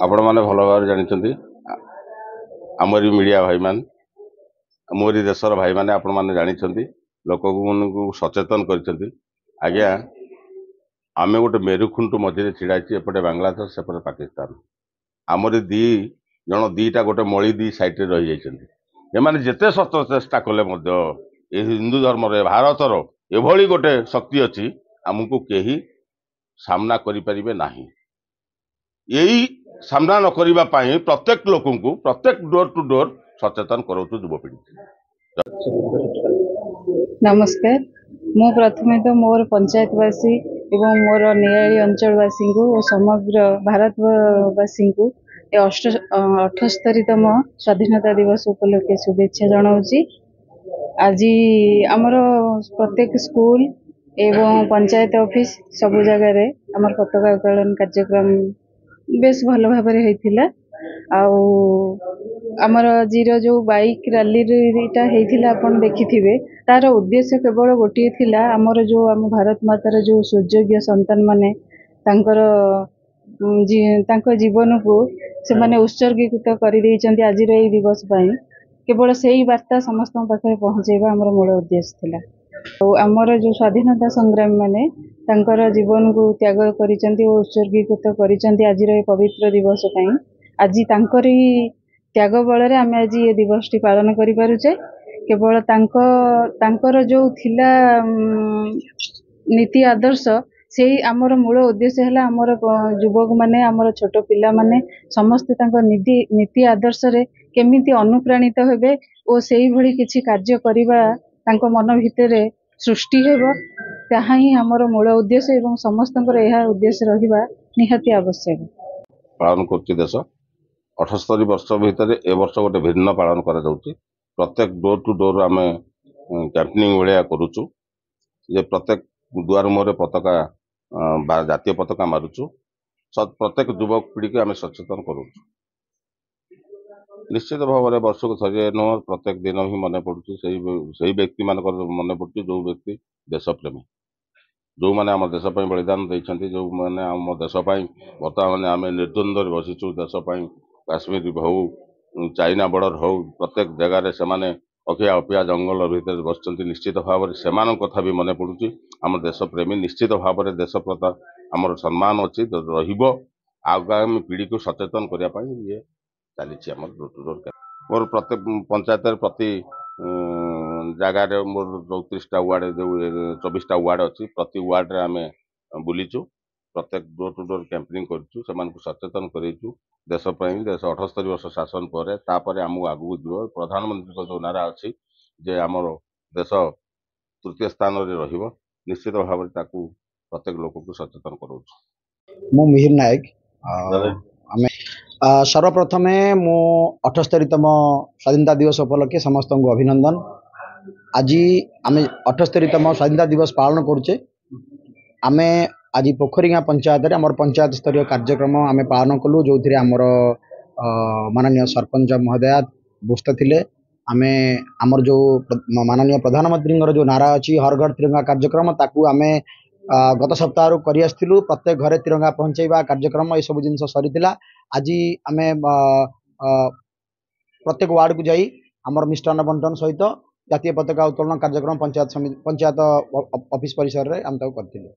आपण मैंने भल भाव जानी आमरी मीडिया भाई मान मोरी देशर भाई मैंने आपण मैंने जानी लोक को सचेतन कर आज्ञा आम गोटे मेरुखुंट मझे छिड़ा एपटे बांग्लादेश सेपटे पाकिस्तान आमरी दी जन दीटा गोटे मई दी सैड्रे रही जाने जिते सत चेष्टा कले हिंदू धर्म भारतर एभली गोटे शक्ति अच्छी आमको कहीं सामना करें ना यही सामना न करने प्रत्येक लोक प्रत्येक डोर टू डोर सचेतन करूँ युवपीढ़ी। नमस्कार मु प्रथमे तो मोर पंचायतवासी एवं मोर नियाली अंचलवासी को और समग्र भारतवासी को 78तम स्वाधीनता दिवस उपलक्षे शुभेच्छा जनाऊँगी। आज आमर प्रत्येक स्कूल एवं पंचायत ऑफिस सबु जगार आमर पताका उत्तोलन कार्यक्रम बेस भल भाव होता आमर जीरो जो बाइक रैली आपन देखिथिबे तार उद्देश्य केवल गोटे थिला आमर जो आम भारत मातार जो सुयोग्य संतान माने तांकर जीवन को से माने उत्सर्गीकृत कर आज दिवस केवल से ही वार्ता समस्त पाखे पहुँचेबा आमर मूल उद्देश्य थिला। आमर जो स्वाधीनता संग्रामी माने तांकर जीवन को त्याग करिसेंती और उत्सर्गीकृत करिसेंती आज पवित्र दिवस पई आज तांकर त्याग बल आम आज ये दिवस टी पालन करि पारुचे। केवल तांकर जो थिला नीति आदर्श से आमर मूल उद्देश्य है आमर युवक माने आमर छोट पिला माने समस्ते तांकर नीति आदर्श रे केमिति अनुप्राणित हेबे और सेही भली किछि कार्य करिबा तांको मन भितरे सृष्टि हेबो ताहा ही आमर मूल उद्देश्य एवं समस्तंकर यह उद्देश्य रहिबा निहाती आवश्यक। पालन करछि देश 78 वर्ष भितर ए वर्ष गोटे भिन्न पालन करा जाउछि। प्रत्येक डोर टू डोर आम कैंपेनिंग भाया करुचु जे प्रत्येक दुआर मुहर पताका जातीय पताका मारुचु प्रत्येक युवक पीढ़ी को आम सचेतन करुचु। निश्चित भाव में वर्ष को थरे नुह प्रत्येक दिन ही मन पड़ुची से व्यक्ति मान मन पड़ुची जो व्यक्ति देशप्रेमी जो मैंने आम देश बलिदान देते जो मैंने आम देश बर्तमान आम निर्द्वंद बसीचु देशपाई काश्मीर हो चाइना बॉर्डर हो प्रत्येक जगार से अखिया अपिया जंगल भितर बस निश्चित भाव में से कथा भी मन पड़ुची आम देशप्रेमी निश्चित भाव में देश प्रति आमर सम्मान अच्छी आगामी पीढ़ी को सचेतन करने ये चली मोर प्रत्येक पंचायत प्रति जगार मोर 34टा वार्ड जो 24टा वार्ड अच्छी प्रति वार्ड आम बुलीचु प्रत्येक डोर टू डोर कैंपेनिंग करूँ से सचेतन करूँ देश देश 78 वर्ष शासन पर आमको आगू जीव प्रधानमंत्री जो नारा अच्छी जे आमर देश तृतीय स्थान रे निश्चित भाव में प्रत्येक लोक को सचेतन करूँ। मु मिहिर नायक सर्वप्रथमे मु 78तम स्वाधीनता दिवस उपलक्षे समस्त को अभिनंदन। आज आम 78तम स्वाधीनता दिवस पालन करुचे। आम आज पोखरीगाँ पंचायत आम पंचायत स्तरीय कार्यक्रम आम पालन कलु जो आमर माननीय सरपंच महोदया उपस्थित थिले। आम आमर जो माननीय प्रधानमंत्री जो नारा अच्छी हर घर तिरंगा कार्यक्रम ताकू आम गत सप्ताह करी आसलु प्रत्येक घरे तिरंगा पहुँचेबा कार्यक्रम ये सब जिन सरी। आज आम प्रत्येक वार्ड को जाई आमर मिष्टान्न बंटन सहित जातीय पताका उत्तोलन कार्यक्रम पंचायत ऑफिस परिसर में आम करथिलु।